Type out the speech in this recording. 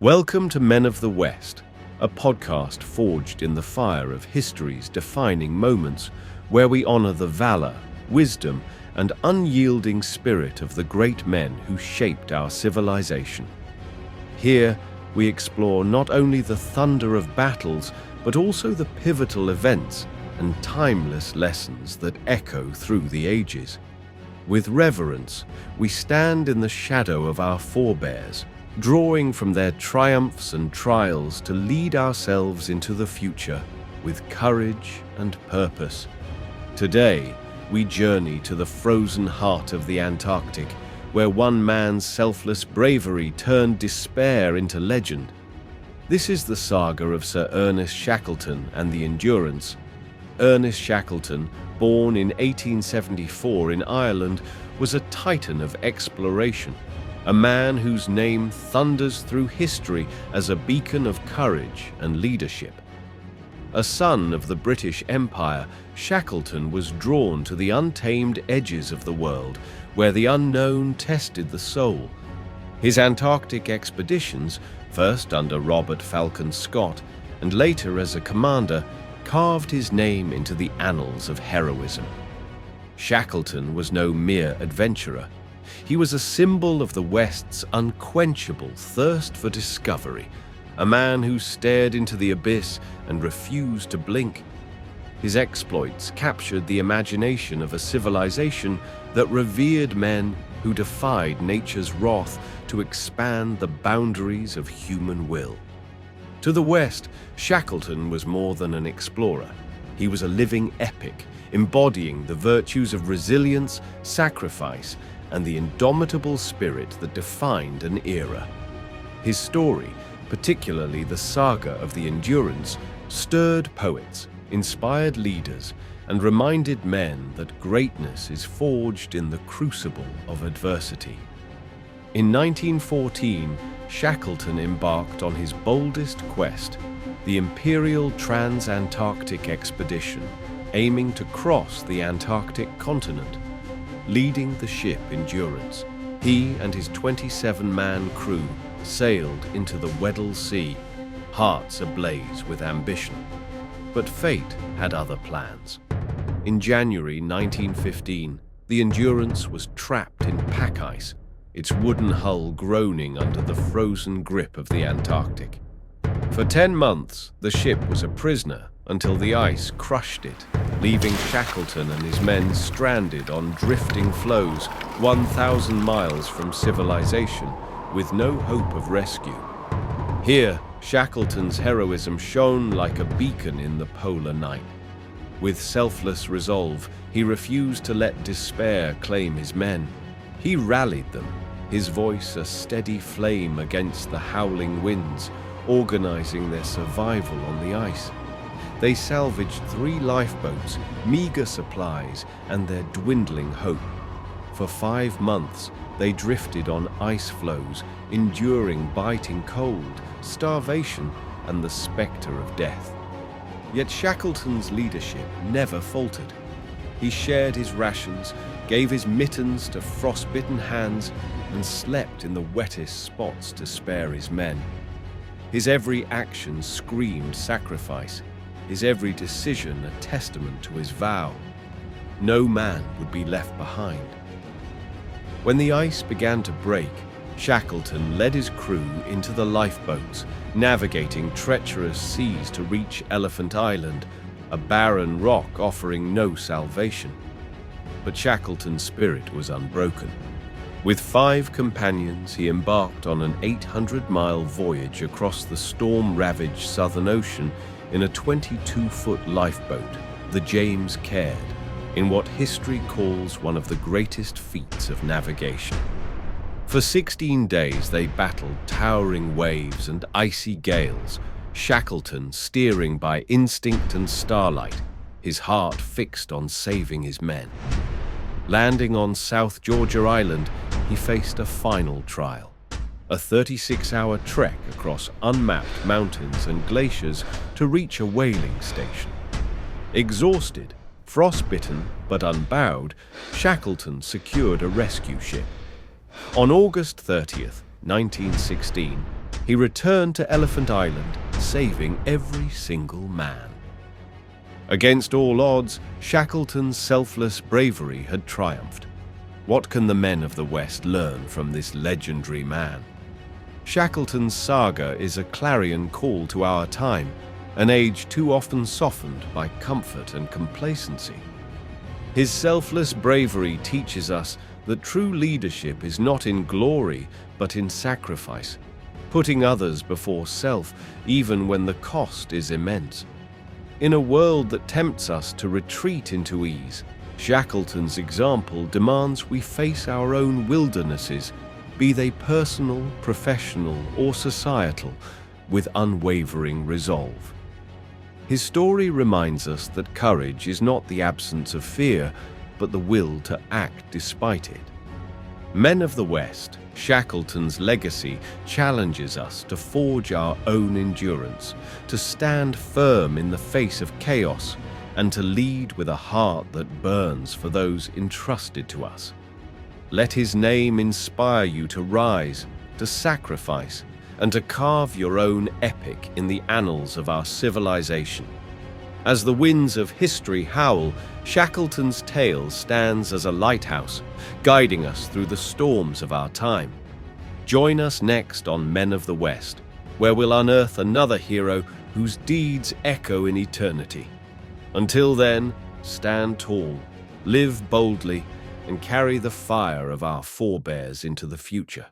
Welcome to Men of the West, a podcast forged in the fire of history's defining moments, where we honor the valor, wisdom, and unyielding spirit of the great men who shaped our civilization. Here, we explore not only the thunder of battles, but also the pivotal events and timeless lessons that echo through the ages. With reverence, we stand in the shadow of our forebears, drawing from their triumphs and trials to lead ourselves into the future with courage and purpose. Today, we journey to the frozen heart of the Antarctic, where one man's selfless bravery turned despair into legend. This is the saga of Sir Ernest Shackleton and the Endurance. Ernest Shackleton, born in 1874 in Ireland, was a titan of exploration, a man whose name thunders through history as a beacon of courage and leadership. A son of the British Empire, Shackleton was drawn to the untamed edges of the world, where the unknown tested the soul. His Antarctic expeditions, first under Robert Falcon Scott and later as a commander, carved his name into the annals of heroism. Shackleton was no mere adventurer. He was a symbol of the West's unquenchable thirst for discovery, a man who stared into the abyss and refused to blink. His exploits captured the imagination of a civilization that revered men who defied nature's wrath to expand the boundaries of human will. To the West, Shackleton was more than an explorer. He was a living epic, embodying the virtues of resilience, sacrifice, and the indomitable spirit that defined an era. His story, particularly the saga of the Endurance, stirred poets, inspired leaders, and reminded men that greatness is forged in the crucible of adversity. In 1914, Shackleton embarked on his boldest quest, the Imperial Trans-Antarctic Expedition, aiming to cross the Antarctic continent. Leading the ship Endurance, he and his 27-man crew sailed into the Weddell Sea, hearts ablaze with ambition. But fate had other plans. In January 1915, the Endurance was trapped in pack ice, its wooden hull groaning under the frozen grip of the Antarctic. For 10 months, the ship was a prisoner until the ice crushed it, leaving Shackleton and his men stranded on drifting floes 1,000 miles from civilization, with no hope of rescue. Here, Shackleton's heroism shone like a beacon in the polar night. With selfless resolve, he refused to let despair claim his men. He rallied them, his voice a steady flame against the howling winds, organizing their survival on the ice. They salvaged 3 lifeboats, meager supplies, and their dwindling hope. For 5 months, they drifted on ice floes, enduring biting cold, starvation, and the specter of death. Yet Shackleton's leadership never faltered. He shared his rations, gave his mittens to frostbitten hands, and slept in the wettest spots to spare his men. His every action screamed sacrifice, his every decision a testament to his vow. No man would be left behind. When the ice began to break, Shackleton led his crew into the lifeboats, navigating treacherous seas to reach Elephant Island, a barren rock offering no salvation. But Shackleton's spirit was unbroken. With 5 companions, he embarked on an 800-mile voyage across the storm-ravaged Southern Ocean in a 22-foot lifeboat, the James Caird, in what history calls one of the greatest feats of navigation. For 16 days they battled towering waves and icy gales, Shackleton steering by instinct and starlight, his heart fixed on saving his men. Landing on South Georgia Island, he faced a final trial, a 36-hour trek across unmapped mountains and glaciers to reach a whaling station. Exhausted, frostbitten but unbowed, Shackleton secured a rescue ship. On August 30th, 1916, he returned to Elephant Island, saving every single man. Against all odds, Shackleton's selfless bravery had triumphed. What can the men of the West learn from this legendary man? Shackleton's saga is a clarion call to our time, an age too often softened by comfort and complacency. His selfless bravery teaches us that true leadership is not in glory, but in sacrifice, putting others before self, even when the cost is immense. In a world that tempts us to retreat into ease, Shackleton's example demands we face our own wildernesses, be they personal, professional, or societal, with unwavering resolve. His story reminds us that courage is not the absence of fear, but the will to act despite it. Men of the West, Shackleton's legacy challenges us to forge our own endurance, to stand firm in the face of chaos, and to lead with a heart that burns for those entrusted to us. Let his name inspire you to rise, to sacrifice, and to carve your own epic in the annals of our civilization. As the winds of history howl, Shackleton's tale stands as a lighthouse, guiding us through the storms of our time. Join us next on Men of the West, where we'll unearth another hero whose deeds echo in eternity. Until then, stand tall, live boldly, and carry the fire of our forebears into the future.